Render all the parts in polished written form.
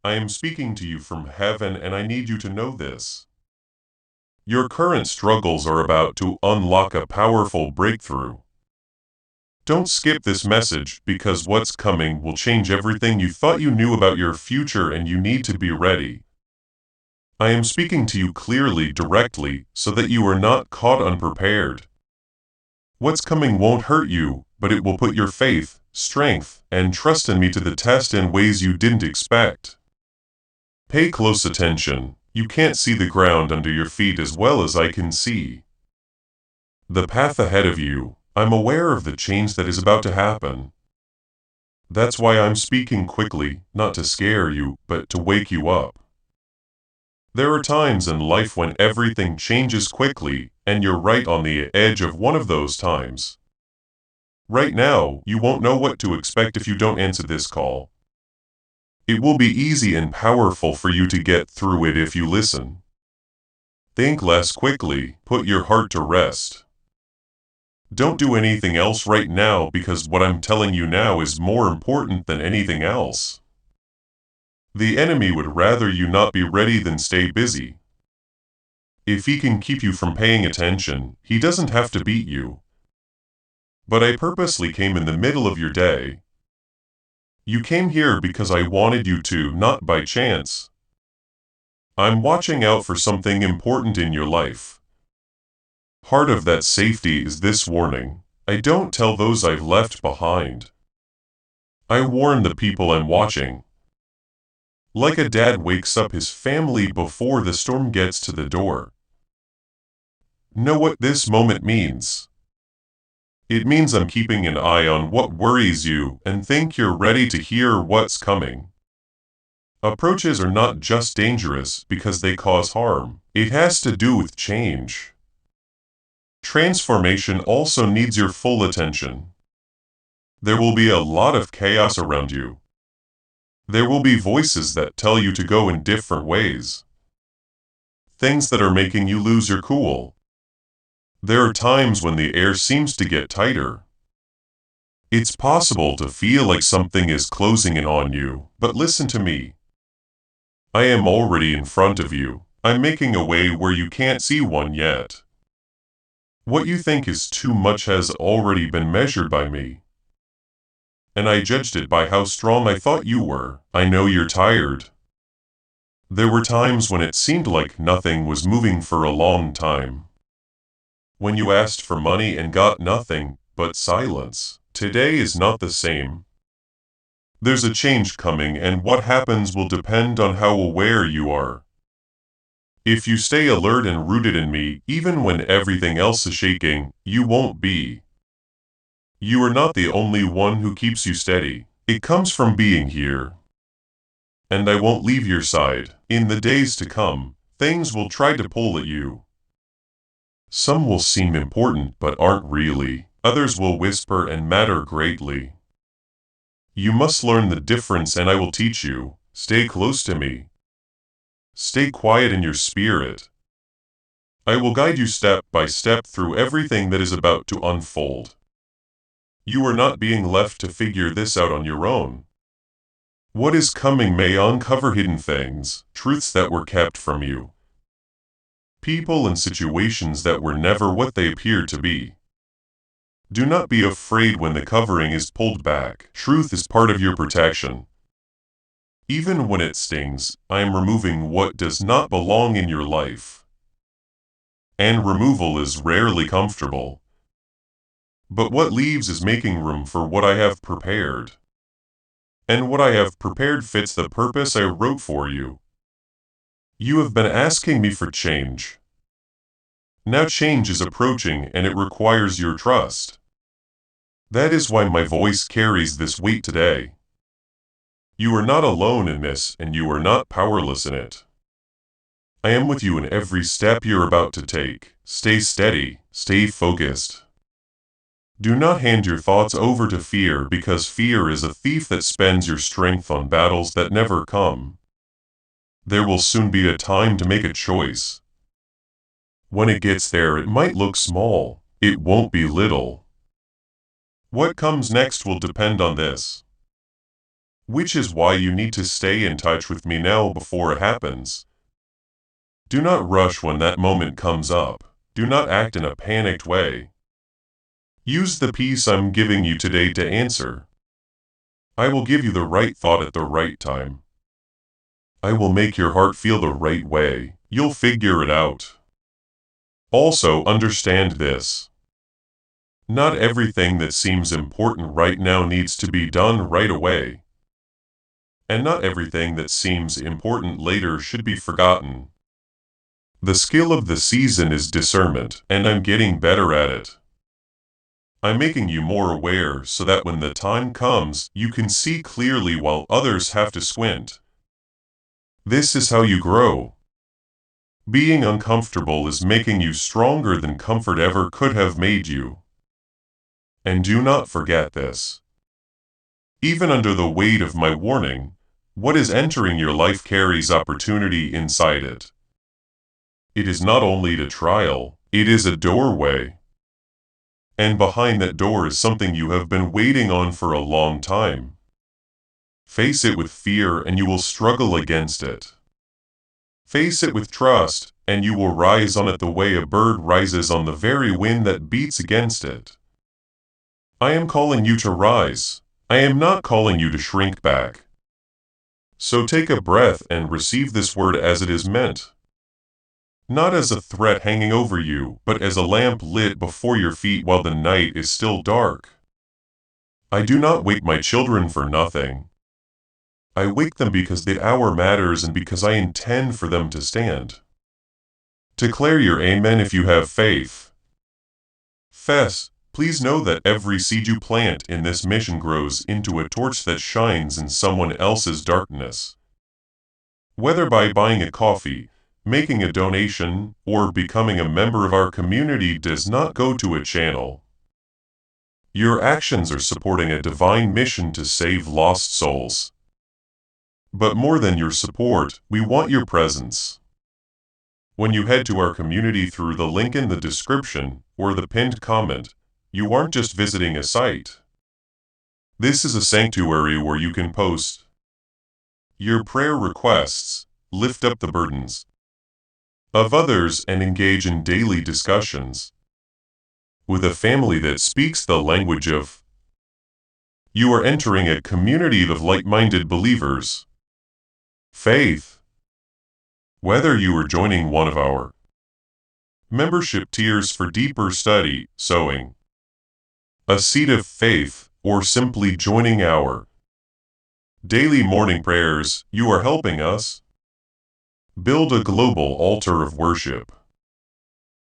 I am speaking to you from heaven and I need you to know this. Your current struggles are about to unlock a powerful breakthrough. Don't skip this message because what's coming will change everything you thought you knew about your future and you need to be ready. I am speaking to you clearly, directly, so that you are not caught unprepared. What's coming won't hurt you, but it will put your faith, strength, and trust in me to the test in ways you didn't expect. Pay close attention. You can't see the ground under your feet as well as I can see. The path ahead of you, I'm aware of the change that is about to happen. That's why I'm speaking quickly, not to scare you, but to wake you up. There are times in life when everything changes quickly, and you're right on the edge of one of those times. Right now, you won't know what to expect if you don't answer this call. It will be easy and powerful for you to get through it if you listen. Think less quickly, put your heart to rest. Don't do anything else right now because what I'm telling you now is more important than anything else. The enemy would rather you not be ready than stay busy. If he can keep you from paying attention, he doesn't have to beat you. But I purposely came in the middle of your day. You came here because I wanted you to, not by chance. I'm watching out for something important in your life. Part of that safety is this warning. I don't tell those I've left behind. I warn the people I'm watching. Like a dad wakes up his family before the storm gets to the door. Know what this moment means. It means I'm keeping an eye on what worries you and think you're ready to hear what's coming. Approaches are not just dangerous because they cause harm. It has to do with change. Transformation also needs your full attention. There will be a lot of chaos around you. There will be voices that tell you to go in different ways. Things that are making you lose your cool. There are times when the air seems to get tighter. It's possible to feel like something is closing in on you, but listen to me. I am already in front of you. I'm making a way where you can't see one yet. What you think is too much has already been measured by me. And I judged it by how strong I thought you were. I know you're tired. There were times when it seemed like nothing was moving for a long time. When you asked for money and got nothing but silence. Today is not the same. There's a change coming, and what happens will depend on how aware you are. If you stay alert and rooted in me, even when everything else is shaking, you won't be. You are not the only one who keeps you steady. It comes from being here. And I won't leave your side. In the days to come, things will try to pull at you. Some will seem important but aren't really. Others will whisper and matter greatly. You must learn the difference and I will teach you. Stay close to me. Stay quiet in your spirit. I will guide you step by step through everything that is about to unfold. You are not being left to figure this out on your own. What is coming may uncover hidden things, truths that were kept from you. People and situations that were never what they appeared to be. Do not be afraid when the covering is pulled back. Truth is part of your protection. Even when it stings, I am removing what does not belong in your life. And removal is rarely comfortable. But what leaves is making room for what I have prepared. And what I have prepared fits the purpose I wrote for you. You have been asking me for change. Now change is approaching and it requires your trust. That is why my voice carries this weight today. You are not alone in this and you are not powerless in it. I am with you in every step you're about to take. Stay steady, stay focused. Do not hand your thoughts over to fear because fear is a thief that spends your strength on battles that never come. There will soon be a time to make a choice. When it gets there, it might look small. It won't be little. What comes next will depend on this. which is why you need to stay in touch with me now before it happens. Do not rush when that moment comes up. Do not act in a panicked way. Use the peace I'm giving you today to answer. I will give you the right thought at the right time. I will make your heart feel the right way. You'll figure it out. Also, understand this. Not everything that seems important right now needs to be done right away. And not everything that seems important later should be forgotten. The skill of the season is discernment, and I'm getting better at it. I'm making you more aware so that when the time comes, you can see clearly while others have to squint. This is how you grow. Being uncomfortable is making you stronger than comfort ever could have made you. And do not forget this. Even under the weight of my warning, what is entering your life carries opportunity inside it. It is not only a trial, it is a doorway. And behind that door is something you have been waiting on for a long time. Face it with fear and you will struggle against it. Face it with trust, and you will rise on it the way a bird rises on the very wind that beats against it. I am calling you to rise. I am not calling you to shrink back. So take a breath and receive this word as it is meant. Not as a threat hanging over you, but as a lamp lit before your feet while the night is still dark. I do not wake my children for nothing. I wake them because the hour matters and because I intend for them to stand. Declare your amen if you have faith. Fess, please know that every seed you plant in this mission grows into a torch that shines in someone else's darkness. Whether by buying a coffee, making a donation, or becoming a member of our community does not go to a channel. Your actions are supporting a divine mission to save lost souls. But more than your support, we want your presence. When you head to our community through the link in the description or the pinned comment, you aren't just visiting a site. This is a sanctuary where you can post your prayer requests, lift up the burdens of others, and engage in daily discussions with a family that speaks the language of. You are entering a community of like-minded believers. Faith. Whether you are joining one of our membership tiers for deeper study, sowing a seed of faith, or simply joining our daily morning prayers, you are helping us build a global altar of worship.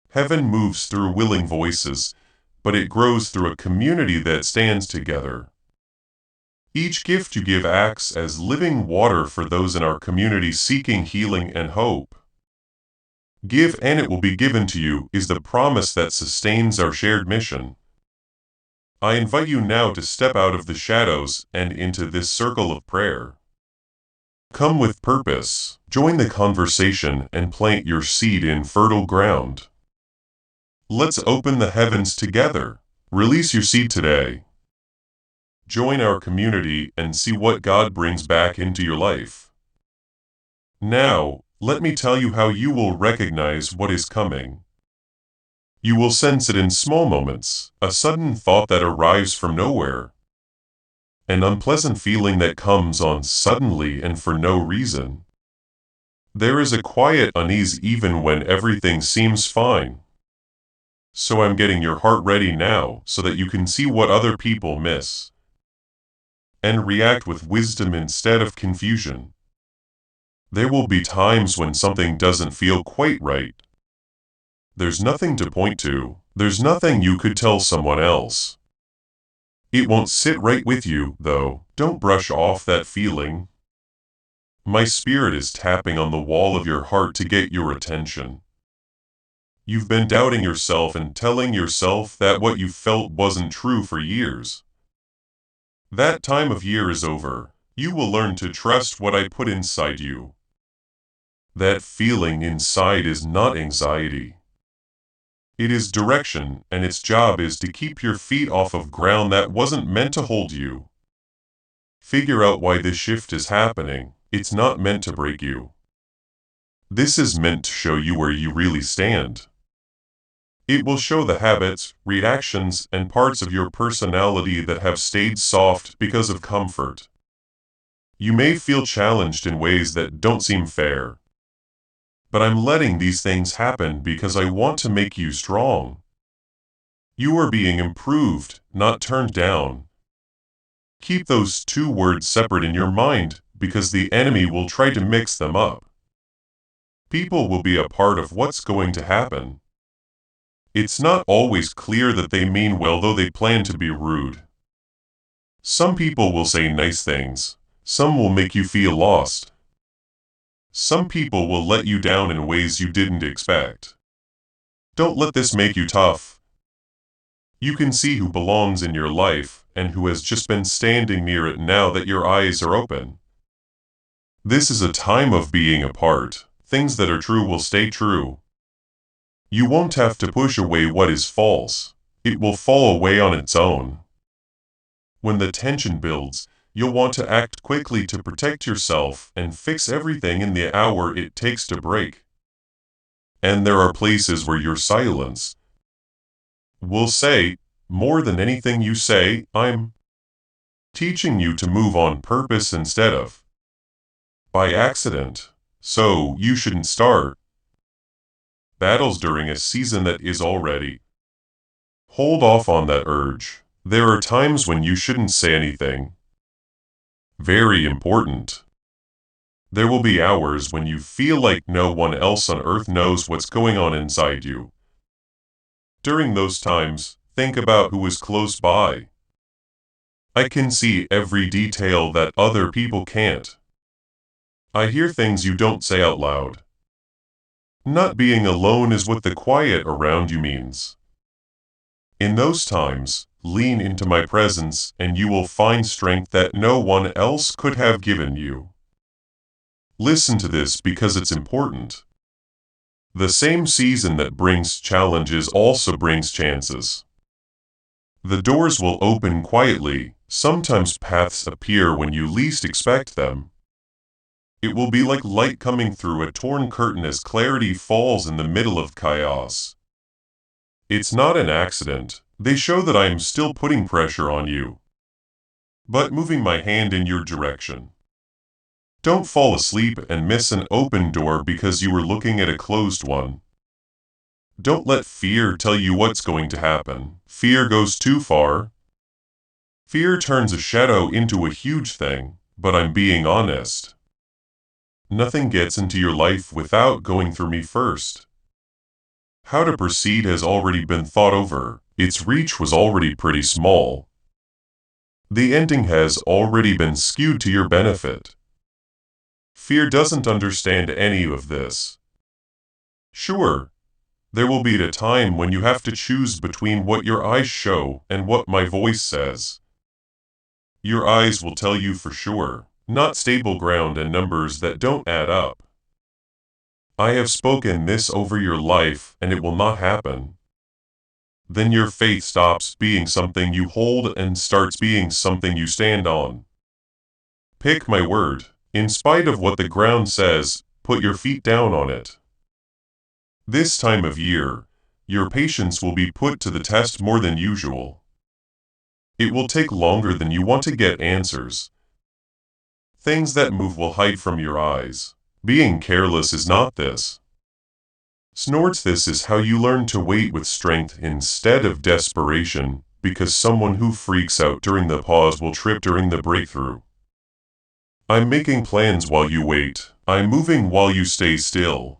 Heaven moves through willing voices, but it grows through a community that stands together. Each gift you give acts as living water for those in our community seeking healing and hope. Give and it will be given to you is the promise that sustains our shared mission. I invite you now to step out of the shadows and into this circle of prayer. Come with purpose, join the conversation and plant your seed in fertile ground. Let's open the heavens together. Release your seed today. Join our community and see what God brings back into your life. Now, let me tell you how you will recognize what is coming. You will sense it in small moments, a sudden thought that arrives from nowhere, an unpleasant feeling that comes on suddenly and for no reason. There is a quiet unease even when everything seems fine. So I'm getting your heart ready now so that you can see what other people miss and react with wisdom instead of confusion. There will be times when something doesn't feel quite right. There's nothing to point to, there's nothing you could tell someone else. It won't sit right with you, though. Don't brush off that feeling. My spirit is tapping on the wall of your heart to get your attention. You've been doubting yourself and telling yourself that what you felt wasn't true for years. That time of year is over. You will learn to trust what I put inside you. That feeling inside is not anxiety. It is direction, and its job is to keep your feet off of ground that wasn't meant to hold you. Figure out why this shift is happening. It's not meant to break you. This is meant to show you where you really stand. It will show the habits, reactions, and parts of your personality that have stayed soft because of comfort. You may feel challenged in ways that don't seem fair. But I'm letting these things happen because I want to make you strong. You are being improved, not turned down. Keep those two words separate in your mind because the enemy will try to mix them up. People will be a part of what's going to happen. It's not always clear that they mean well, though they plan to be rude. Some people will say nice things. Some will make you feel lost. Some people will let you down in ways you didn't expect. Don't let this make you tough. You can see who belongs in your life and who has just been standing near it now that your eyes are open. This is a time of being apart. Things that are true will stay true. You won't have to push away what is false. It will fall away on its own. When the tension builds, you'll want to act quickly to protect yourself and fix everything in the hour it takes to break. And there are places where your silence will say, more than anything you say, I'm teaching you to move on purpose instead of by accident. So you shouldn't start battles during a season that is already. Hold off on that urge. There are times when you shouldn't say anything. Very important. There will be hours when you feel like no one else on earth knows what's going on inside you. During those times, think about who is close by. I can see every detail that other people can't. I hear things you don't say out loud. Not being alone is what the quiet around you means. In those times, lean into my presence and you will find strength that no one else could have given you. Listen to this because it's important. The same season that brings challenges also brings chances. The doors will open quietly, sometimes paths appear when you least expect them. It will be like light coming through a torn curtain as clarity falls in the middle of chaos. It's not an accident. They show that I am still putting pressure on you, but moving my hand in your direction. Don't fall asleep and miss an open door because you were looking at a closed one. Don't let fear tell you what's going to happen. Fear goes too far. Fear turns a shadow into a huge thing, but I'm being honest. Nothing gets into your life without going through me first. How to proceed has already been thought over. Its reach was already pretty small. The ending has already been skewed to your benefit. Fear doesn't understand any of this. Sure, there will be a time when you have to choose between what your eyes show and what my voice says. Your eyes will tell you for sure, not stable ground and numbers that don't add up. I have spoken this over your life and it will not happen. Then your faith stops being something you hold and starts being something you stand on. Pick my word. In spite of what the ground says, put your feet down on it. This time of year, your patience will be put to the test more than usual. It will take longer than you want to get answers. Things that move will hide from your eyes. Being careless is not this. Snorts this is how you learn to wait with strength instead of desperation, because someone who freaks out during the pause will trip during the breakthrough. I'm making plans while you wait. I'm moving while you stay still.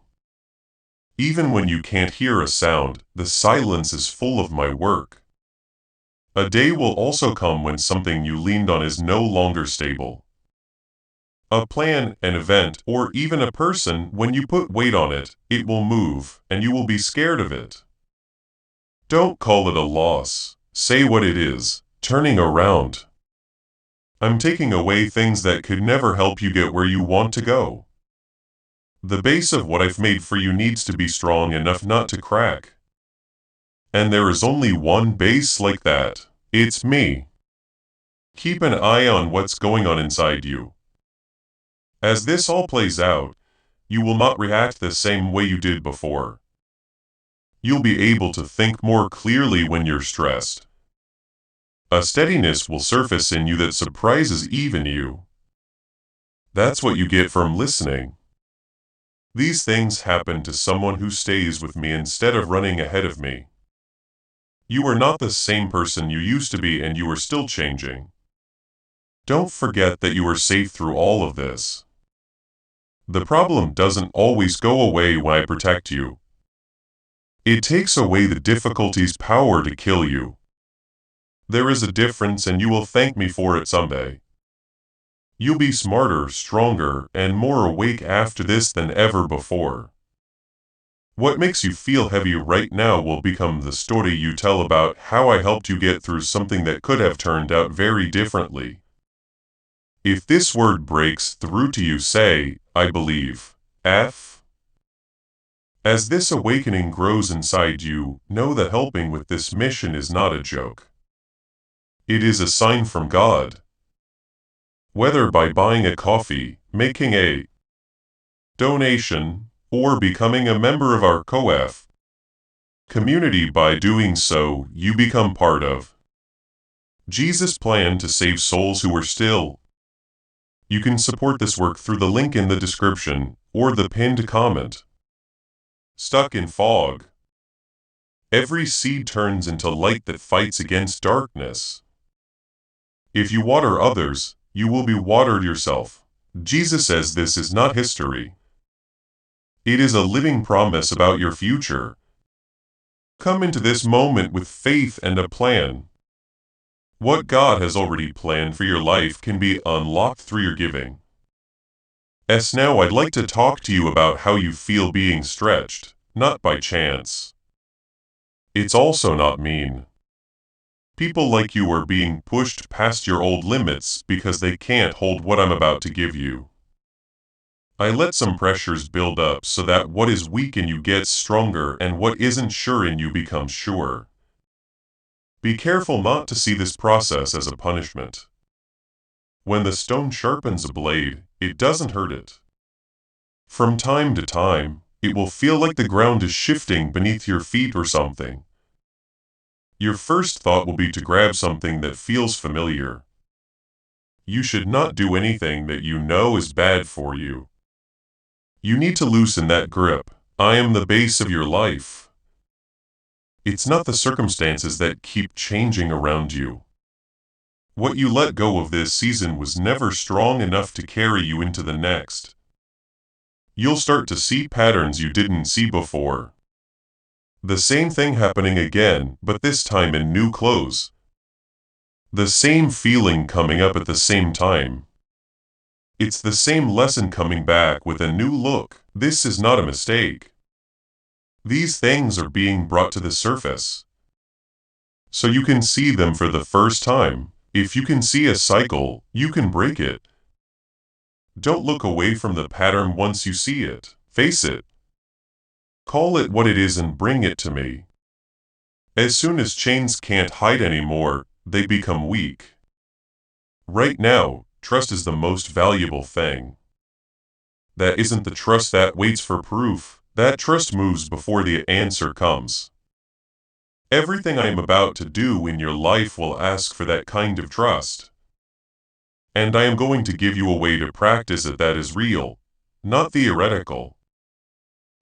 Even when you can't hear a sound, the silence is full of my work. A day will also come when something you leaned on is no longer stable. A plan, an event, or even a person, when you put weight on it, it will move, and you will be scared of it. Don't call it a loss. Say what it is, turning around. I'm taking away things that could never help you get where you want to go. The base of what I've made for you needs to be strong enough not to crack. And there is only one base like that. It's me. Keep an eye on what's going on inside you. As this all plays out, you will not react the same way you did before. You'll be able to think more clearly when you're stressed. A steadiness will surface in you that surprises even you. That's what you get from listening. These things happen to someone who stays with me instead of running ahead of me. You are not the same person you used to be, and you are still changing. Don't forget that you are safe through all of this. The problem doesn't always go away when I protect you. It takes away the difficulty's power to kill you. There is a difference, and you will thank me for it someday. You'll be smarter, stronger, and more awake after this than ever before. What makes you feel heavy right now will become the story you tell about how I helped you get through something that could have turned out very differently. If this word breaks through to you, say, I believe. F. As this awakening grows inside you, know that helping with this mission is not a joke. It is a sign from God. Whether by buying a coffee, making a donation, or becoming a member of our COF community, by doing so, you become part of Jesus' plan to save souls who are still. You can support this work through the link in the description or the pinned comment. Stuck in fog. Every seed turns into light that fights against darkness. If you water others, you will be watered yourself. Jesus says this is not history. It is a living promise about your future. Come into this moment with faith and a plan. What God has already planned for your life can be unlocked through your giving. Now I'd like to talk to you about how you feel being stretched, not by chance. It's also not mean. People like you are being pushed past your old limits because they can't hold what I'm about to give you. I let some pressures build up so that what is weak in you gets stronger and what isn't sure in you becomes sure. Be careful not to see this process as a punishment. When the stone sharpens a blade, it doesn't hurt it. From time to time, it will feel like the ground is shifting beneath your feet or something. Your first thought will be to grab something that feels familiar. You should not do anything that you know is bad for you. You need to loosen that grip. I am the base of your life. It's not the circumstances that keep changing around you. What you let go of this season was never strong enough to carry you into the next. You'll start to see patterns you didn't see before. The same thing happening again, but this time in new clothes. The same feeling coming up at the same time. It's the same lesson coming back with a new look. This is not a mistake. These things are being brought to the surface, so you can see them for the first time. If you can see a cycle, you can break it. Don't look away from the pattern once you see it. Face it. Call it what it is and bring it to me. As soon as chains can't hide anymore, they become weak. Right now, trust is the most valuable thing. That isn't the trust that waits for proof. That trust moves before the answer comes. Everything I am about to do in your life will ask for that kind of trust. And I am going to give you a way to practice it that is real, not theoretical.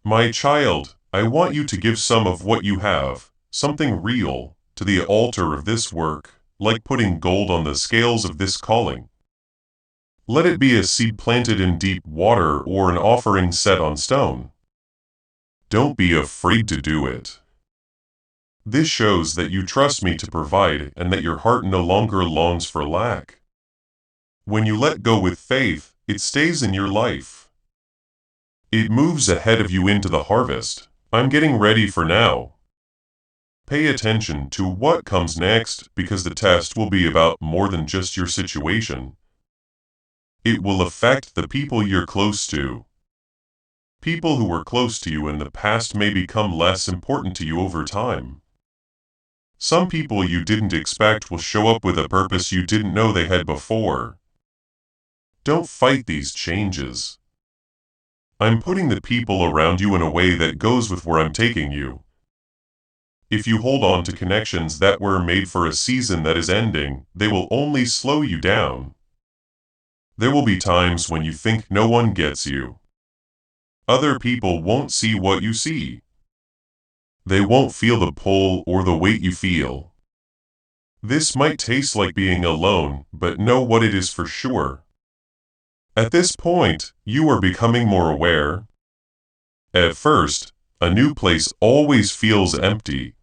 My child, I want you to give some of what you have, something real, to the altar of this work, like putting gold on the scales of this calling. Let it be a seed planted in deep water or an offering set on stone. Don't be afraid to do it. This shows that you trust me to provide and that your heart no longer longs for lack. When you let go with faith, it stays in your life. It moves ahead of you into the harvest. I'm getting ready for now. Pay attention to what comes next, because the test will be about more than just your situation. It will affect the people you're close to. People who were close to you in the past may become less important to you over time. Some people you didn't expect will show up with a purpose you didn't know they had before. Don't fight these changes. I'm putting the people around you in a way that goes with where I'm taking you. If you hold on to connections that were made for a season that is ending, they will only slow you down. There will be times when you think no one gets you. Other people won't see what you see. They won't feel the pull or the weight you feel. This might taste like being alone, but know what it is for sure. At this point, you are becoming more aware. At first, a new place always feels empty.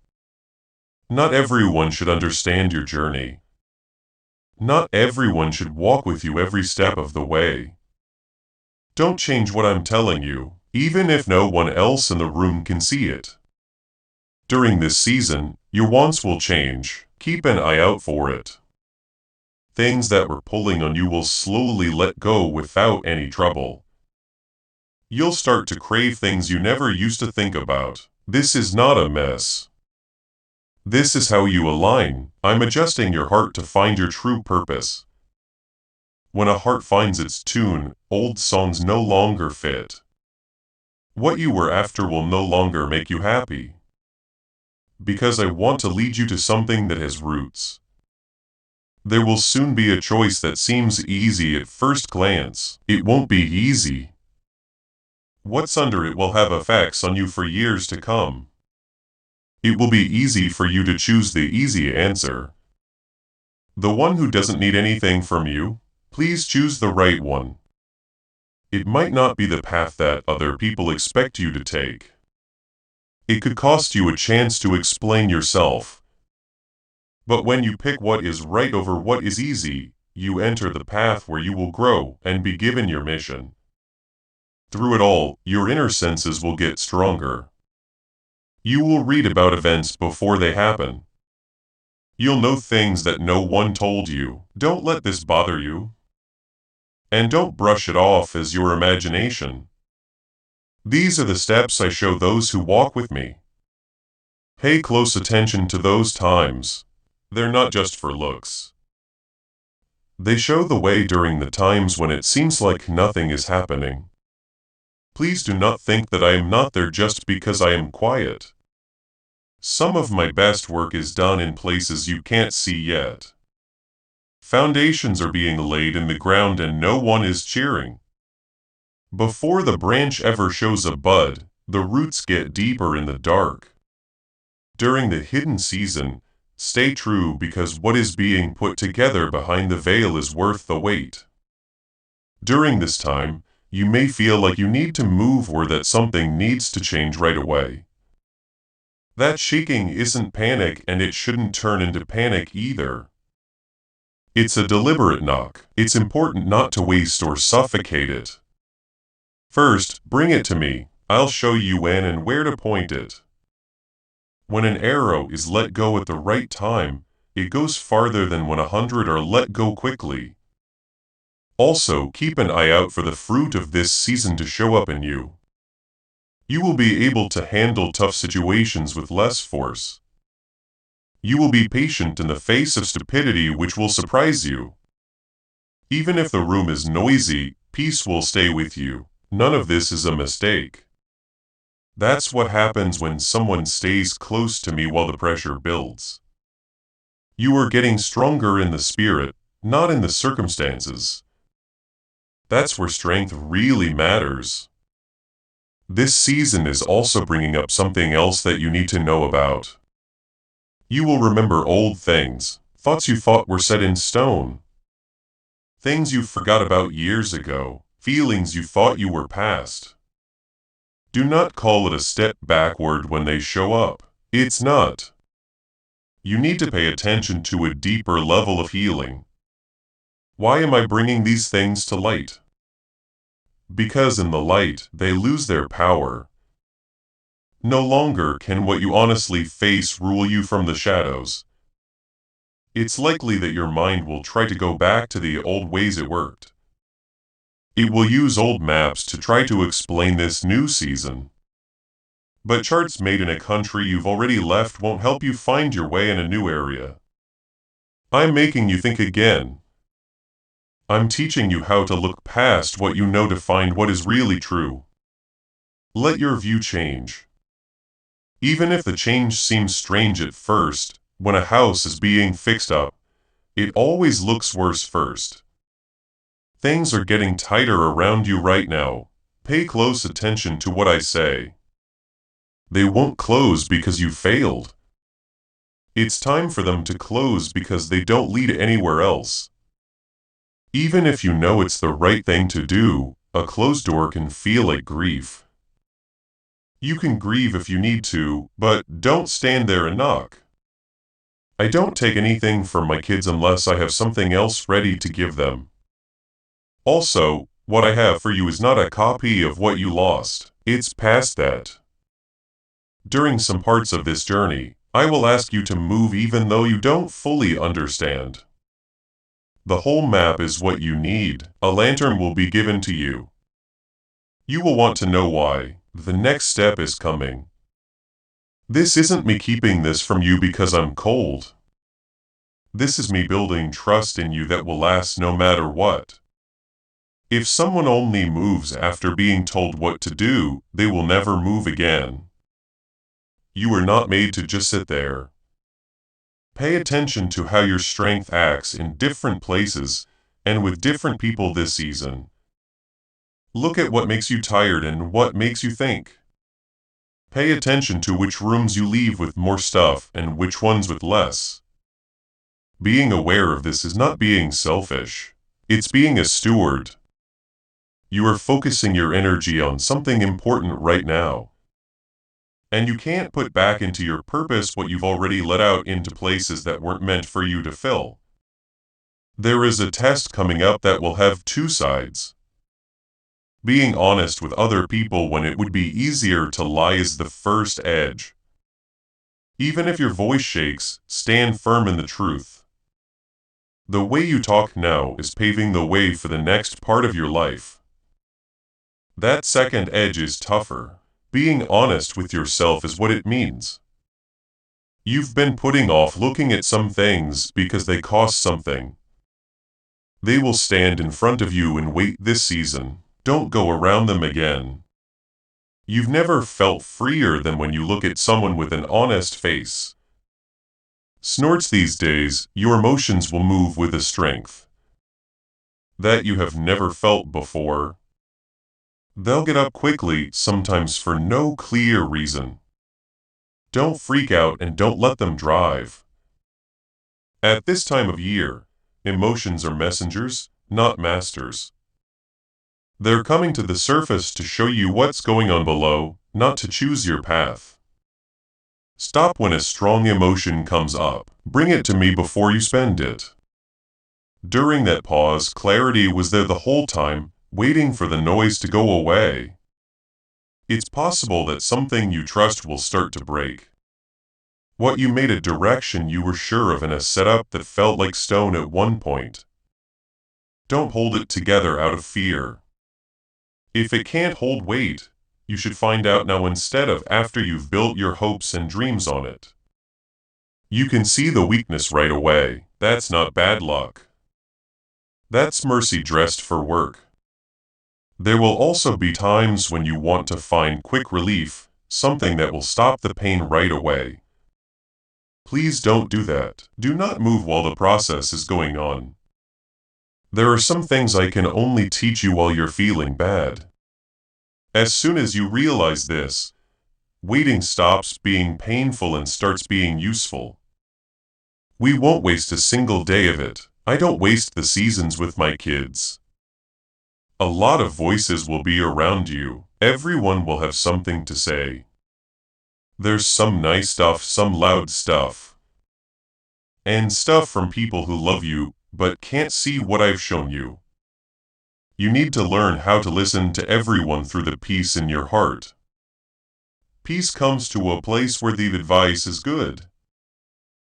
Not everyone should understand your journey. Not everyone should walk with you every step of the way. Don't change what I'm telling you, even if no one else in the room can see it. During this season, your wants will change. Keep an eye out for it. Things that were pulling on you will slowly let go without any trouble. You'll start to crave things you never used to think about. This is not a mess. This is how you align. I'm adjusting your heart to find your true purpose. When a heart finds its tune, old songs no longer fit. What you were after will no longer make you happy. Because I want to lead you to something that has roots. There will soon be a choice that seems easy at first glance. It won't be easy. What's under it will have effects on you for years to come. It will be easy for you to choose the easy answer. The one who doesn't need anything from you. Please choose the right one. It might not be the path that other people expect you to take. It could cost you a chance to explain yourself. But when you pick what is right over what is easy, you enter the path where you will grow and be given your mission. Through it all, your inner senses will get stronger. You will read about events before they happen. You'll know things that no one told you. Don't let this bother you. And don't brush it off as your imagination. These are the steps I show those who walk with me. Pay close attention to those times. They're not just for looks. They show the way during the times when it seems like nothing is happening. Please do not think that I am not there just because I am quiet. Some of my best work is done in places you can't see yet. Foundations are being laid in the ground and no one is cheering. Before the branch ever shows a bud, the roots get deeper in the dark. During the hidden season, stay true because what is being put together behind the veil is worth the wait. During this time, you may feel like you need to move or that something needs to change right away. That shaking isn't panic and it shouldn't turn into panic either. It's a deliberate knock. It's important not to waste or suffocate it. First, bring it to me. I'll show you when and where to point it. When an arrow is let go at the right time, it goes farther than when 100 are let go quickly. Also, keep an eye out for the fruit of this season to show up in you. You will be able to handle tough situations with less force. You will be patient in the face of stupidity, which will surprise you. Even if the room is noisy, peace will stay with you. None of this is a mistake. That's what happens when someone stays close to me while the pressure builds. You are getting stronger in the spirit, not in the circumstances. That's where strength really matters. This season is also bringing up something else that you need to know about. You will remember old things, thoughts you thought were set in stone. Things you forgot about years ago, feelings you thought you were past. Do not call it a step backward when they show up. It's not. You need to pay attention to a deeper level of healing. Why am I bringing these things to light? Because in the light, they lose their power. No longer can what you honestly face rule you from the shadows. It's likely that your mind will try to go back to the old ways it worked. It will use old maps to try to explain this new season. But charts made in a country you've already left won't help you find your way in a new area. I'm making you think again. I'm teaching you how to look past what you know to find what is really true. Let your view change. Even if the change seems strange at first, when a house is being fixed up, it always looks worse first. Things are getting tighter around you right now. Pay close attention to what I say. They won't close because you failed. It's time for them to close because they don't lead anywhere else. Even if you know it's the right thing to do, a closed door can feel like grief. You can grieve if you need to, but don't stand there and knock. I don't take anything from my kids unless I have something else ready to give them. Also, what I have for you is not a copy of what you lost. It's past that. During some parts of this journey, I will ask you to move even though you don't fully understand. The whole map is what you need. A lantern will be given to you. You will want to know why. The next step is coming. This isn't me keeping this from you because I'm cold. This is me building trust in you that will last no matter what. If someone only moves after being told what to do, they will never move again. You are not made to just sit there. Pay attention to how your strength acts in different places and with different people this season. Look at what makes you tired and what makes you think. Pay attention to which rooms you leave with more stuff and which ones with less. Being aware of this is not being selfish. It's being a steward. You are focusing your energy on something important right now. And you can't put back into your purpose what you've already let out into places that weren't meant for you to fill. There is a test coming up that will have two sides. Being honest with other people when it would be easier to lie is the first edge. Even if your voice shakes, stand firm in the truth. The way you talk now is paving the way for the next part of your life. That second edge is tougher. Being honest with yourself is what it means. You've been putting off looking at some things because they cost something. They will stand in front of you and wait this season. Don't go around them again. You've never felt freer than when you look at someone with an honest face. Snorts these days, your emotions will move with a strength that you have never felt before. They'll get up quickly, sometimes for no clear reason. Don't freak out and don't let them drive. At this time of year, emotions are messengers, not masters. They're coming to the surface to show you what's going on below, not to choose your path. Stop when a strong emotion comes up. Bring it to me before you spend it. During that pause, clarity was there the whole time, waiting for the noise to go away. It's possible that something you trust will start to break. What you made a direction you were sure of in a setup that felt like stone at one point. Don't hold it together out of fear. If it can't hold weight, you should find out now instead of after you've built your hopes and dreams on it. You can see the weakness right away. That's not bad luck. That's mercy dressed for work. There will also be times when you want to find quick relief, something that will stop the pain right away. Please don't do that. Do not move while the process is going on. There are some things I can only teach you while you're feeling bad. As soon as you realize this, waiting stops being painful and starts being useful. We won't waste a single day of it. I don't waste the seasons with my kids. A lot of voices will be around you. Everyone will have something to say. There's some nice stuff, some loud stuff. And stuff from people who love you, but can't see what I've shown you. You need to learn how to listen to everyone through the peace in your heart. Peace comes to a place where the advice is good.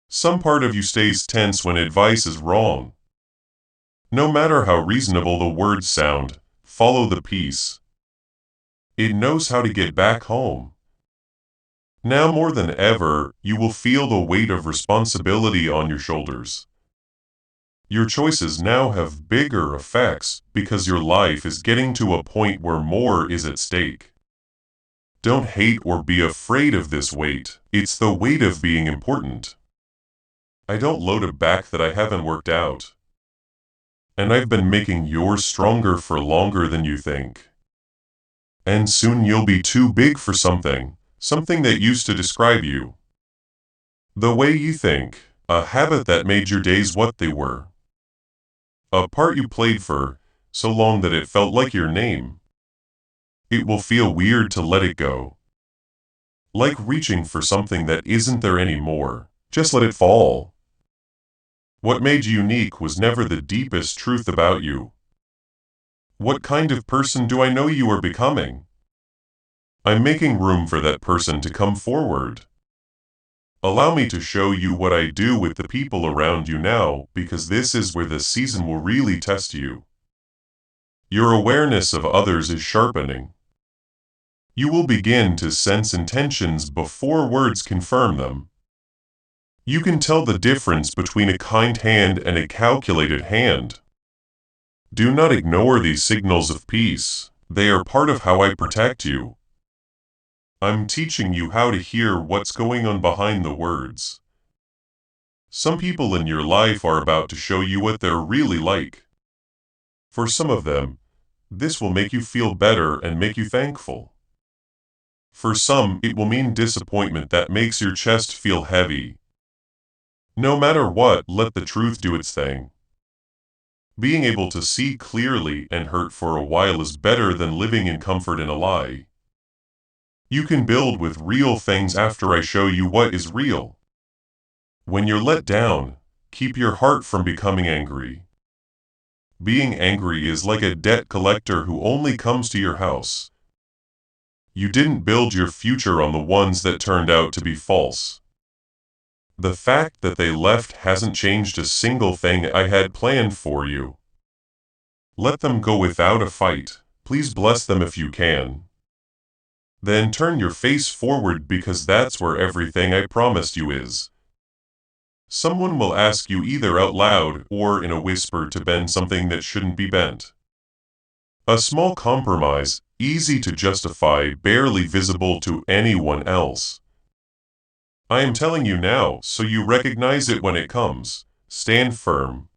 Some part of you stays tense when advice is wrong. No matter how reasonable the words sound, follow the peace. It knows how to get back home. Now more than ever, you will feel the weight of responsibility on your shoulders. Your choices now have bigger effects because your life is getting to a point where more is at stake. Don't hate or be afraid of this weight. It's the weight of being important. I don't load a back that I haven't worked out. And I've been making yours stronger for longer than you think. And soon you'll be too big for something that used to describe you. The way you think, a habit that made your days what they were. A part you played for so long that it felt like your name. It will feel weird to let it go. Like reaching for something that isn't there anymore. Just let it fall. What made you unique was never the deepest truth about you. What kind of person do I know you are becoming? I'm making room for that person to come forward. Allow me to show you what I do with the people around you now, because this is where the season will really test you. Your awareness of others is sharpening. You will begin to sense intentions before words confirm them. You can tell the difference between a kind hand and a calculated hand. Do not ignore these signals of peace. They are part of how I protect you. I'm teaching you how to hear what's going on behind the words. Some people in your life are about to show you what they're really like. For some of them, this will make you feel better and make you thankful. For some, it will mean disappointment that makes your chest feel heavy. No matter what, let the truth do its thing. Being able to see clearly and hurt for a while is better than living in comfort in a lie. You can build with real things after I show you what is real. When you're let down, keep your heart from becoming angry. Being angry is like a debt collector who only comes to your house. You didn't build your future on the ones that turned out to be false. The fact that they left hasn't changed a single thing I had planned for you. Let them go without a fight. Please bless them if you can. Then turn your face forward because that's where everything I promised you is. Someone will ask you either out loud or in a whisper to bend something that shouldn't be bent. A small compromise, easy to justify, barely visible to anyone else. I am telling you now, so you recognize it when it comes. Stand firm.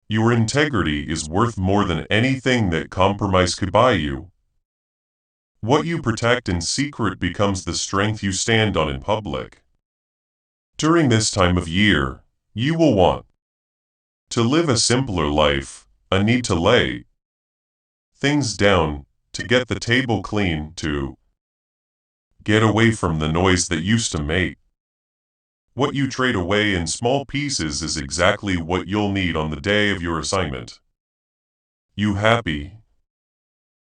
Your integrity is worth more than anything that compromise could buy you. What you protect in secret becomes the strength you stand on in public. During this time of year, you will want to live a simpler life, a need to lay things down, to get the table clean, to get away from the noise that used to make. What you trade away in small pieces is exactly what you'll need on the day of your assignment. You happy?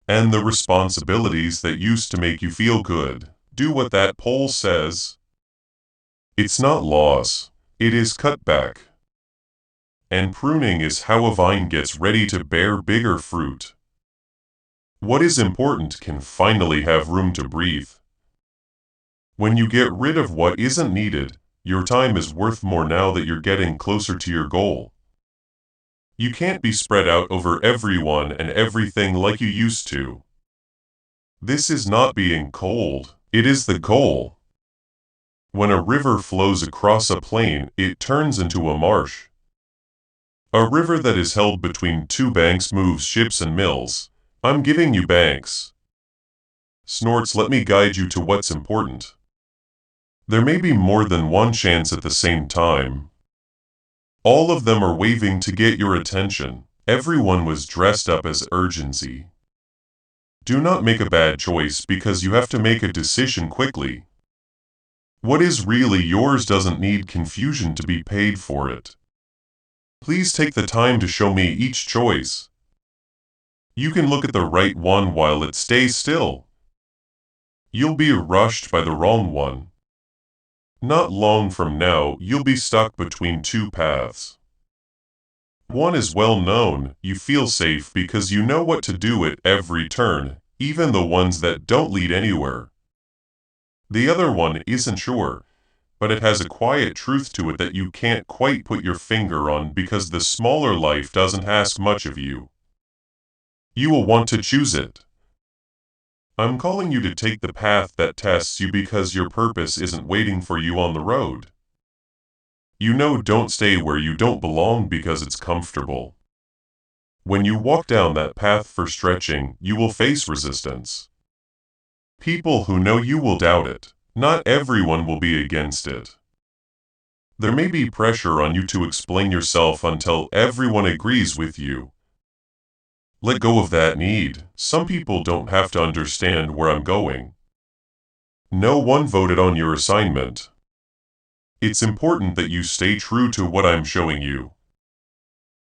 And the responsibilities that used to make you feel good. Do what that poll says. It's not loss, it is cutback. And pruning is how a vine gets ready to bear bigger fruit. What is important can finally have room to breathe. When you get rid of what isn't needed, your time is worth more now that you're getting closer to your goal. You can't be spread out over everyone and everything like you used to. This is not being cold, it is the goal. When a river flows across a plain, it turns into a marsh. A river that is held between two banks moves ships and mills. I'm giving you banks. Snorts, let me guide you to what's important. There may be more than one chance at the same time. All of them are waving to get your attention. Everyone was dressed up as urgency. Do not make a bad choice because you have to make a decision quickly. What is really yours doesn't need confusion to be paid for it. Please take the time to show me each choice. You can look at the right one while it stays still. You'll be rushed by the wrong one. Not long from now, you'll be stuck between two paths. One is well known, you feel safe because you know what to do at every turn, even the ones that don't lead anywhere. The other one isn't sure, but it has a quiet truth to it that you can't quite put your finger on because the smaller life doesn't ask much of you. You will want to choose it. I'm calling you to take the path that tests you because your purpose isn't waiting for you on the road. You know, don't stay where you don't belong because it's comfortable. When you walk down that path for stretching, you will face resistance. People who know you will doubt it. Not everyone will be against it. There may be pressure on you to explain yourself until everyone agrees with you. Let go of that need. Some people don't have to understand where I'm going. No one voted on your assignment. It's important that you stay true to what I'm showing you.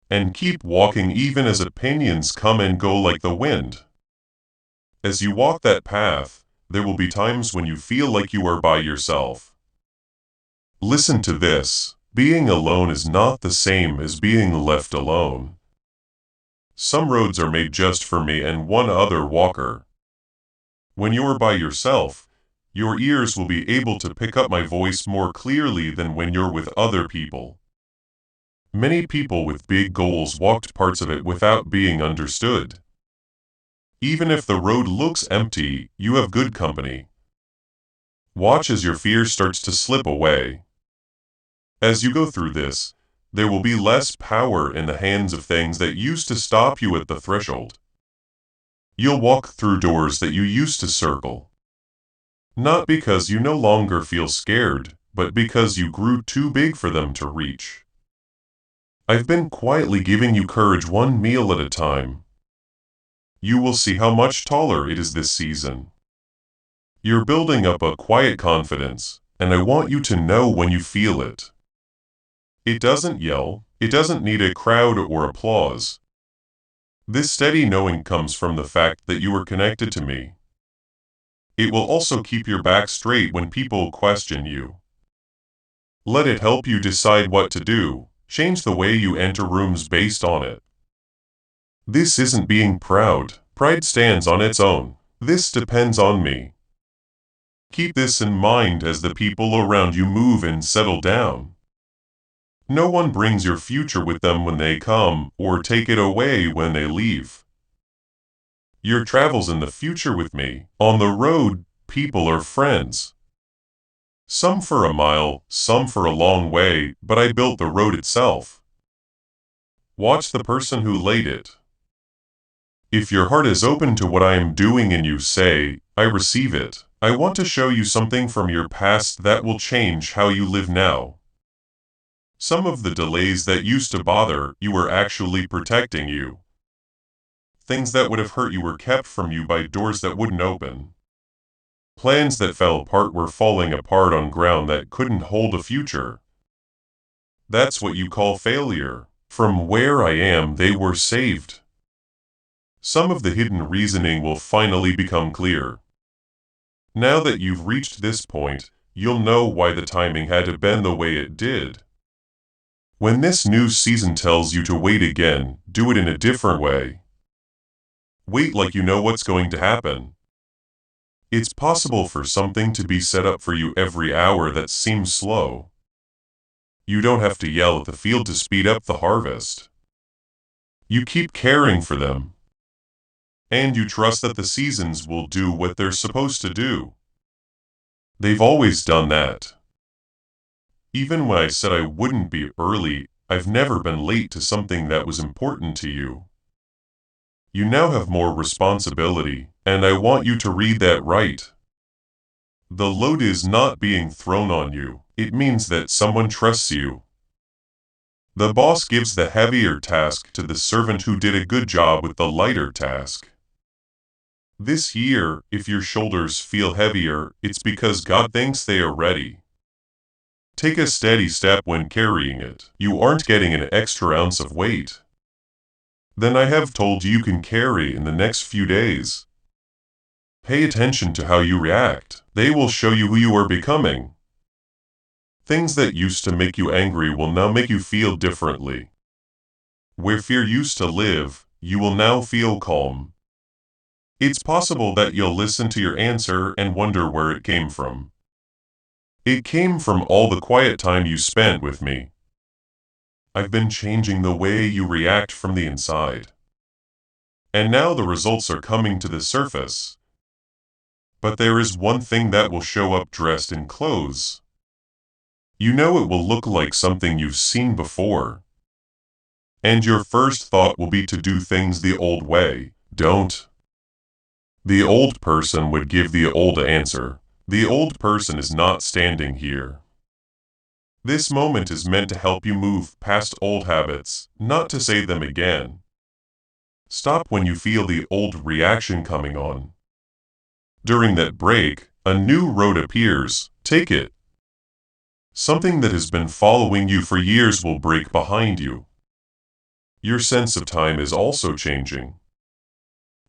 And keep walking even as opinions come and go like the wind. As you walk that path, there will be times when you feel like you are by yourself. Listen to this. Being alone is not the same as being left alone. Some roads are made just for me and one other walker. When you are by yourself, your ears will be able to pick up my voice more clearly than when you're with other people. Many people with big goals walked parts of it without being understood. Even if the road looks empty, you have good company. Watch as your fear starts to slip away. As you go through this, there will be less power in the hands of things that used to stop you at the threshold. You'll walk through doors that you used to circle. Not because you no longer feel scared, but because you grew too big for them to reach. I've been quietly giving you courage one meal at a time. You will see how much taller it is this season. You're building up a quiet confidence, and I want you to know when you feel it. It doesn't yell, it doesn't need a crowd or applause. This steady knowing comes from the fact that you are connected to me. It will also keep your back straight when people question you. Let it help you decide what to do, change the way you enter rooms based on it. This isn't being proud. Pride stands on its own. This depends on me. Keep this in mind as the people around you move and settle down. No one brings your future with them when they come, or take it away when they leave. Your travels in the future with me. On the road, people are friends. Some for a mile, some for a long way, but I built the road itself. Watch the person who laid it. If your heart is open to what I am doing and you say, I receive it, I want to show you something from your past that will change how you live now. Some of the delays that used to bother you were actually protecting you. Things that would have hurt you were kept from you by doors that wouldn't open. Plans that fell apart were falling apart on ground that couldn't hold a future. That's what you call failure. From where I am, they were saved. Some of the hidden reasoning will finally become clear. Now that you've reached this point, you'll know why the timing had to bend the way it did. When this new season tells you to wait again, do it in a different way. Wait like you know what's going to happen. It's possible for something to be set up for you every hour that seems slow. You don't have to yell at the field to speed up the harvest. You keep caring for them. And you trust that the seasons will do what they're supposed to do. They've always done that. Even when I said I wouldn't be early, I've never been late to something that was important to you. You now have more responsibility, and I want you to read that right. The load is not being thrown on you, it means that someone trusts you. The boss gives the heavier task to the servant who did a good job with the lighter task. This year, if your shoulders feel heavier, it's because God thinks they are ready. Take a steady step when carrying it. You aren't getting an extra ounce of weight. Then I have told you can carry in the next few days. Pay attention to how you react. They will show you who you are becoming. Things that used to make you angry will now make you feel differently. Where fear used to live, you will now feel calm. It's possible that you'll listen to your answer and wonder where it came from. It came from all the quiet time you spent with me. I've been changing the way you react from the inside. And now the results are coming to the surface. But there is one thing that will show up dressed in clothes. You know it will look like something you've seen before. And your first thought will be to do things the old way. Don't. The old person would give the old answer. The old person is not standing here. This moment is meant to help you move past old habits, not to say them again. Stop when you feel the old reaction coming on. During that break, a new road appears. Take it. Something that has been following you for years will break behind you. Your sense of time is also changing.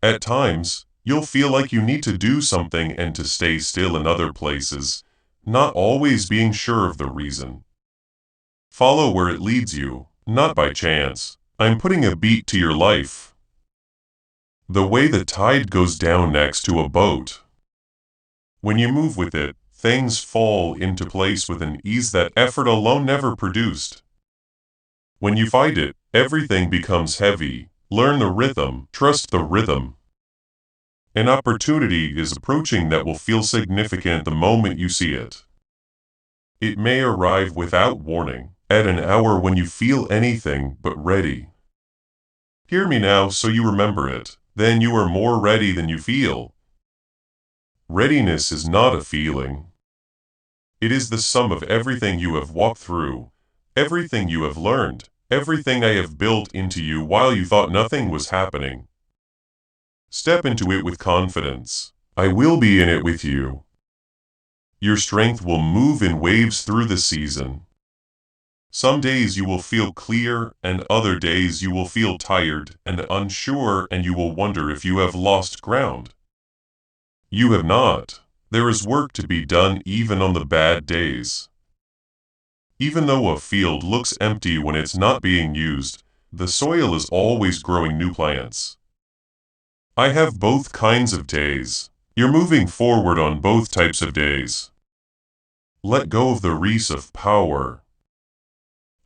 At times, you'll feel like you need to do something and to stay still in other places, not always being sure of the reason. Follow where it leads you, not by chance. I'm putting a beat to your life. The way the tide goes down next to a boat. When you move with it, things fall into place with an ease that effort alone never produced. When you fight it, everything becomes heavy. Learn the rhythm, trust the rhythm. An opportunity is approaching that will feel significant the moment you see it. It may arrive without warning, at an hour when you feel anything but ready. Hear me now so you remember it, then you are more ready than you feel. Readiness is not a feeling. It is the sum of everything you have walked through, everything you have learned, everything I have built into you while you thought nothing was happening. Step into it with confidence. I will be in it with you. Your strength will move in waves through the season. Some days you will feel clear, and other days you will feel tired and unsure, and you will wonder if you have lost ground. You have not. There is work to be done even on the bad days. Even though a field looks empty when it's not being used, the soil is always growing new plants. I have both kinds of days. You're moving forward on both types of days. Let go of the wreaths of power.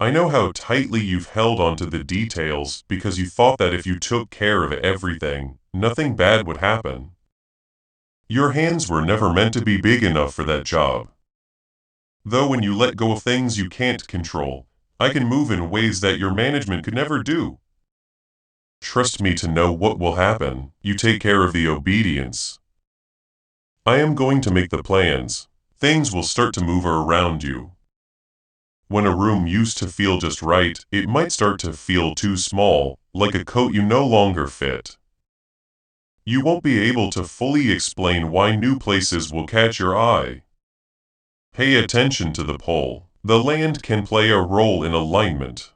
I know how tightly you've held onto the details because you thought that if you took care of everything, nothing bad would happen. Your hands were never meant to be big enough for that job. Though when you let go of things you can't control, I can move in ways that your management could never do. Trust me to know what will happen. You take care of the obedience. I am going to make the plans. Things will start to move around you. When a room used to feel just right, it might start to feel too small, like a coat you no longer fit. You won't be able to fully explain why new places will catch your eye. Pay attention to the pull. The land can play a role in alignment.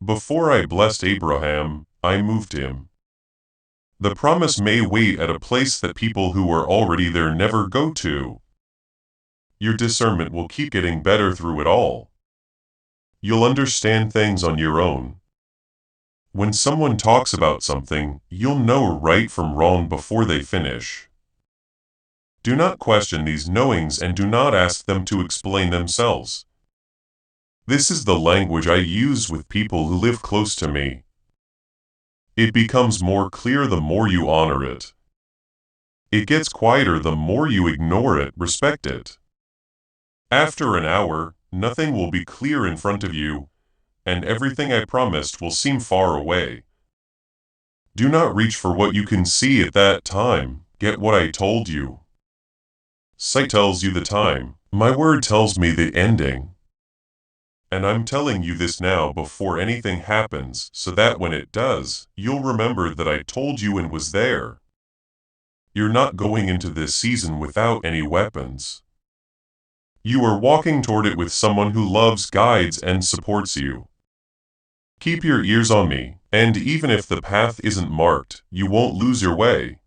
Before I blessed Abraham, I moved him. The promise may wait at a place that people who are already there never go to. Your discernment will keep getting better through it all. You'll understand things on your own. When someone talks about something, you'll know right from wrong before they finish. Do not question these knowings and do not ask them to explain themselves. This is the language I use with people who live close to me. It becomes more clear the more you honor it. It gets quieter the more you ignore it, respect it. After an hour, nothing will be clear in front of you, and everything I promised will seem far away. Do not reach for what you can see at that time, get what I told you. Sight tells you the time, my word tells me the ending. And I'm telling you this now before anything happens, so that when it does, you'll remember that I told you and was there. You're not going into this season without any weapons. You are walking toward it with someone who loves, guides, and supports you. Keep your ears on me, and even if the path isn't marked, you won't lose your way.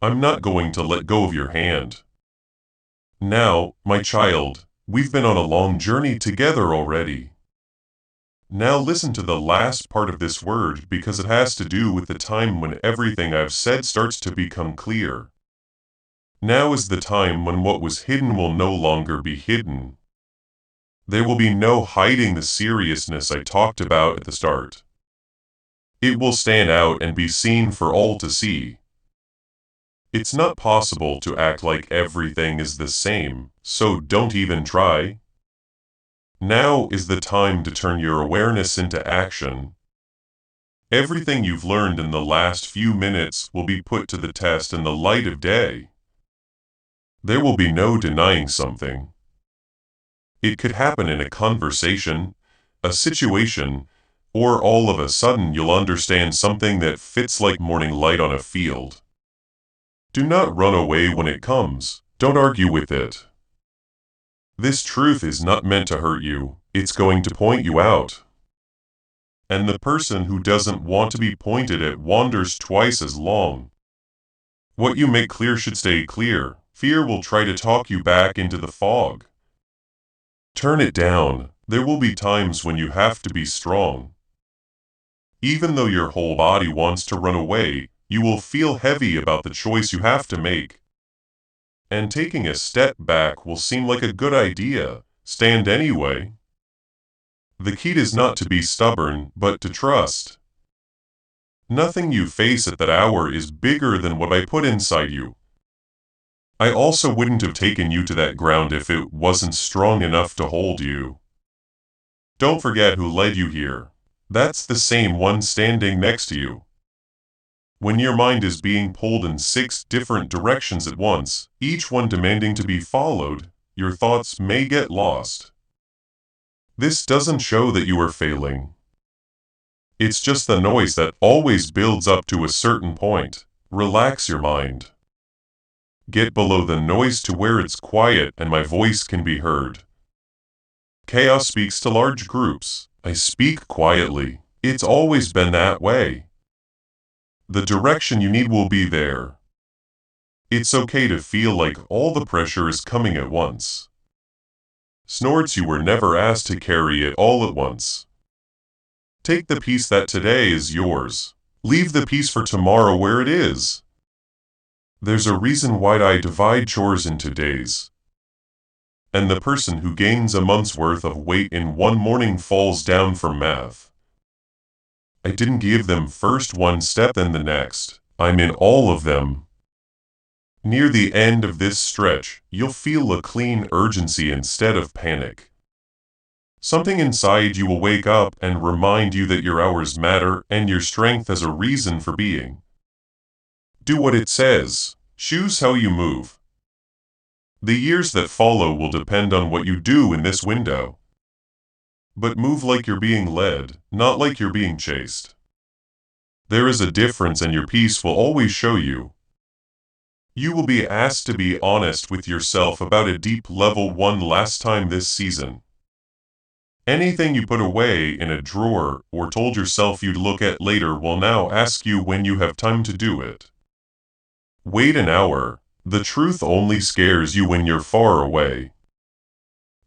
I'm not going to let go of your hand. Now, my child, we've been on a long journey together already. Now listen to the last part of this word because it has to do with the time when everything I've said starts to become clear. Now is the time when what was hidden will no longer be hidden. There will be no hiding the seriousness I talked about at the start. It will stand out and be seen for all to see. It's not possible to act like everything is the same, so don't even try. Now is the time to turn your awareness into action. Everything you've learned in the last few minutes will be put to the test in the light of day. There will be no denying something. It could happen in a conversation, a situation, or all of a sudden you'll understand something that fits like morning light on a field. Do not run away when it comes. Don't argue with it. This truth is not meant to hurt you, it's going to point you out. And the person who doesn't want to be pointed at wanders twice as long. What you make clear should stay clear. Fear will try to talk you back into the fog. Turn it down. There will be times when you have to be strong. Even though your whole body wants to run away, you will feel heavy about the choice you have to make. And taking a step back will seem like a good idea. Stand anyway. The key is not to be stubborn, but to trust. Nothing you face at that hour is bigger than what I put inside you. I also wouldn't have taken you to that ground if it wasn't strong enough to hold you. Don't forget who led you here. That's the same one standing next to you. When your mind is being pulled in 6 different directions at once, each one demanding to be followed, your thoughts may get lost. This doesn't show that you are failing. It's just the noise that always builds up to a certain point. Relax your mind. Get below the noise to where it's quiet and my voice can be heard. Chaos speaks to large groups. I speak quietly. It's always been that way. The direction you need will be there. It's okay to feel like all the pressure is coming at once. Snorts, you were never asked to carry it all at once. Take the piece that today is yours. Leave the piece for tomorrow where it is. There's a reason why I divide chores into days. And the person who gains a month's worth of weight in one morning falls down from math. I didn't give them first one step then the next. I'm in all of them. Near the end of this stretch, you'll feel a clean urgency instead of panic. Something inside you will wake up and remind you that your hours matter and your strength has a reason for being. Do what it says. Choose how you move. The years that follow will depend on what you do in this window. But move like you're being led, not like you're being chased. There is a difference and your peace will always show you. You will be asked to be honest with yourself about a deep level one last time this season. Anything you put away in a drawer or told yourself you'd look at later will now ask you when you have time to do it. Wait an hour. The truth only scares you when you're far away.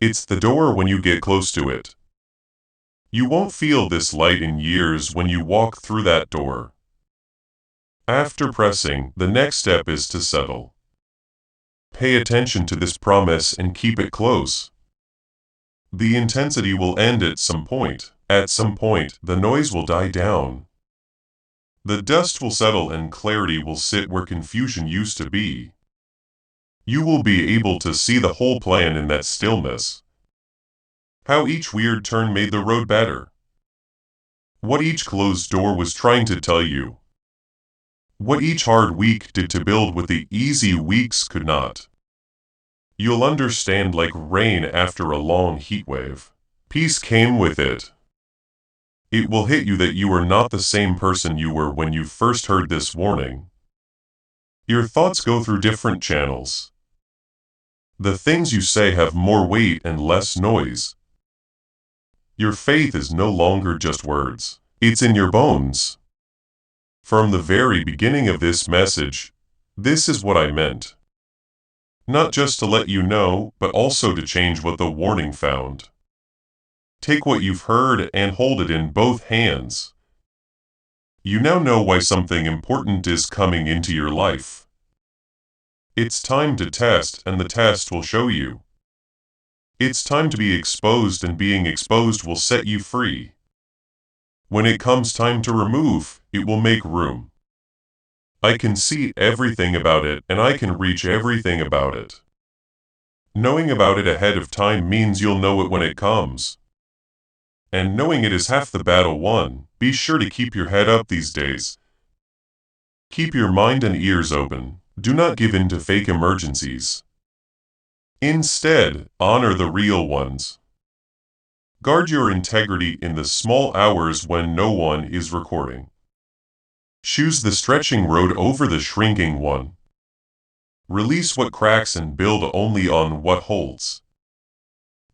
It's the door when you get close to it. You won't feel this light in years when you walk through that door. After pressing, the next step is to settle. Pay attention to this promise and keep it close. The intensity will end at some point. At some point, the noise will die down. The dust will settle and clarity will sit where confusion used to be. You will be able to see the whole plan in that stillness. How each weird turn made the road better. What each closed door was trying to tell you. What each hard week did to build what the easy weeks could not. You'll understand like rain after a long heat wave. Peace came with it. It will hit you that you are not the same person you were when you first heard this warning. Your thoughts go through different channels. The things you say have more weight and less noise. Your faith is no longer just words. It's in your bones. From the very beginning of this message, this is what I meant. Not just to let you know, but also to change what the warning found. Take what you've heard and hold it in both hands. You now know why something important is coming into your life. It's time to test, and the test will show you. It's time to be exposed, and being exposed will set you free. When it comes time to remove, it will make room. I can see everything about it, and I can reach everything about it. Knowing about it ahead of time means you'll know it when it comes. And knowing it is half the battle won. Be sure to keep your head up these days. Keep your mind and ears open. Do not give in to fake emergencies. Instead, honor the real ones. Guard your integrity in the small hours when no one is recording. Choose the stretching road over the shrinking one. Release what cracks and build only on what holds.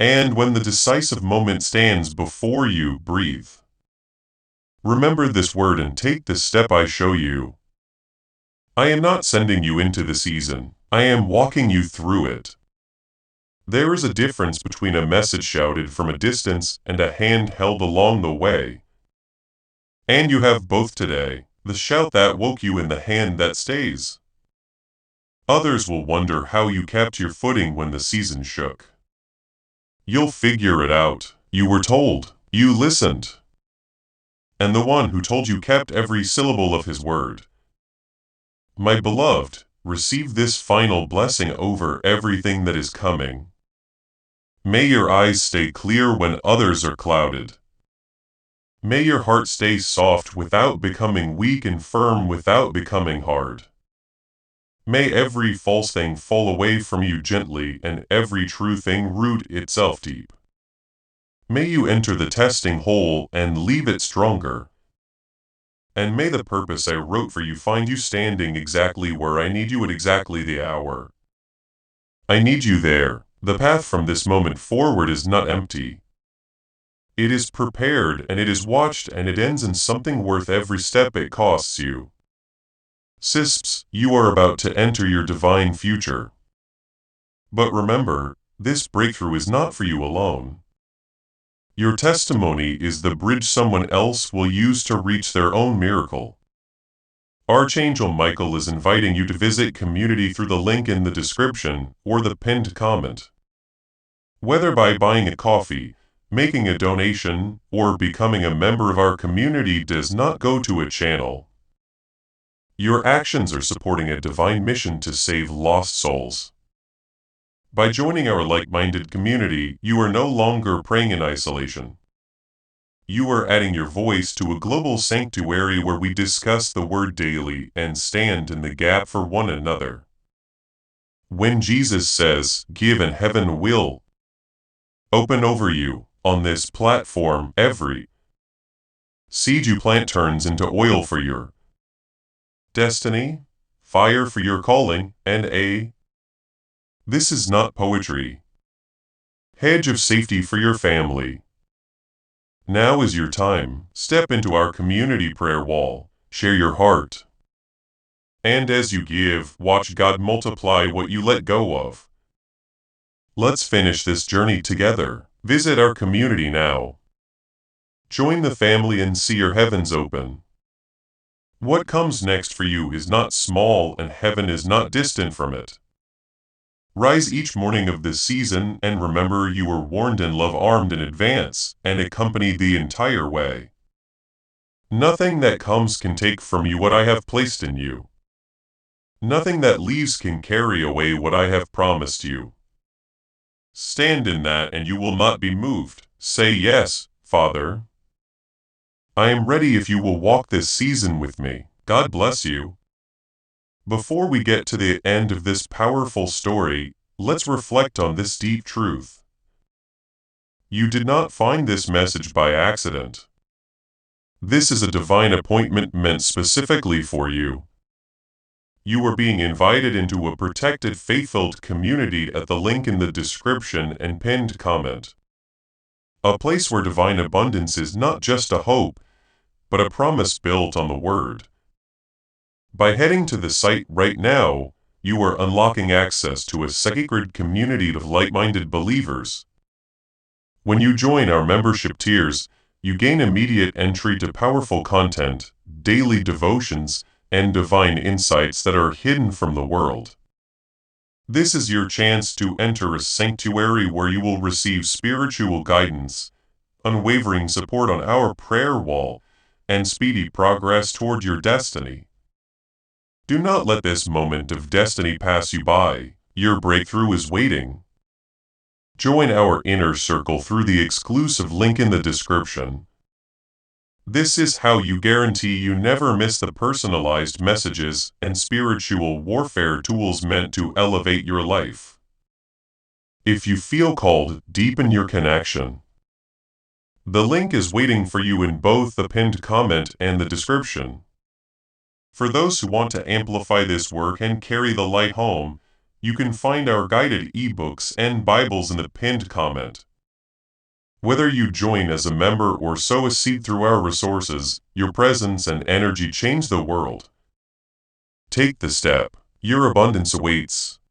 And when the decisive moment stands before you, breathe. Remember this word and take the step I show you. I am not sending you into the season. I am walking you through it. There is a difference between a message shouted from a distance and a hand held along the way. And you have both today, the shout that woke you and the hand that stays. Others will wonder how you kept your footing when the season shook. You'll figure it out. You were told. You listened. And the one who told you kept every syllable of his word. My beloved, receive this final blessing over everything that is coming. May your eyes stay clear when others are clouded. May your heart stay soft without becoming weak and firm without becoming hard. May every false thing fall away from you gently and every true thing root itself deep. May you enter the testing whole and leave it stronger. And may the purpose I wrote for you find you standing exactly where I need you at exactly the hour. I need you there. The path from this moment forward is not empty. It is prepared and it is watched and it ends in something worth every step it costs you. Cisps, you are about to enter your divine future. But remember, this breakthrough is not for you alone. Your testimony is the bridge someone else will use to reach their own miracle. Archangel Michael is inviting you to visit community through the link in the description or the pinned comment. Whether by buying a coffee, making a donation, or becoming a member of our community does not go to a channel. Your actions are supporting a divine mission to save lost souls. By joining our like-minded community, you are no longer praying in isolation. You are adding your voice to a global sanctuary where we discuss the Word daily and stand in the gap for one another. When Jesus says, "Give and heaven will open over you," on this platform, every seed you plant turns into oil for your destiny, fire for your calling, and this is not poetry. Hedge of safety for your family. Now is your time. Step into our community prayer wall. Share your heart. And as you give, watch God multiply what you let go of. Let's finish this journey together. Visit our community now. Join the family and see your heavens open. What comes next for you is not small and heaven is not distant from it. Rise each morning of this season and remember you were warned and love armed in advance and accompanied the entire way. Nothing that comes can take from you what I have placed in you. Nothing that leaves can carry away what I have promised you. Stand in that and you will not be moved. Say yes, Father. I am ready if you will walk this season with me. God bless you. Before we get to the end of this powerful story, let's reflect on this deep truth. You did not find this message by accident. This is a divine appointment meant specifically for you. You are being invited into a protected, faith-filled community at the link in the description and pinned comment. A place where divine abundance is not just a hope, but a promise built on the Word. By heading to the site right now, you are unlocking access to a sacred community of like-minded believers. When you join our membership tiers, you gain immediate entry to powerful content, daily devotions, and divine insights that are hidden from the world. This is your chance to enter a sanctuary where you will receive spiritual guidance, unwavering support on our prayer wall, and speedy progress toward your destiny. Do not let this moment of destiny pass you by. Your breakthrough is waiting. Join our inner circle through the exclusive link in the description. This is how you guarantee you never miss the personalized messages and spiritual warfare tools meant to elevate your life. If you feel called, deepen your connection. The link is waiting for you in both the pinned comment and the description. For those who want to amplify this work and carry the light home, you can find our guided ebooks and Bibles in the pinned comment. Whether you join as a member or sow a seed through our resources, your presence and energy change the world. Take the step. Your abundance awaits.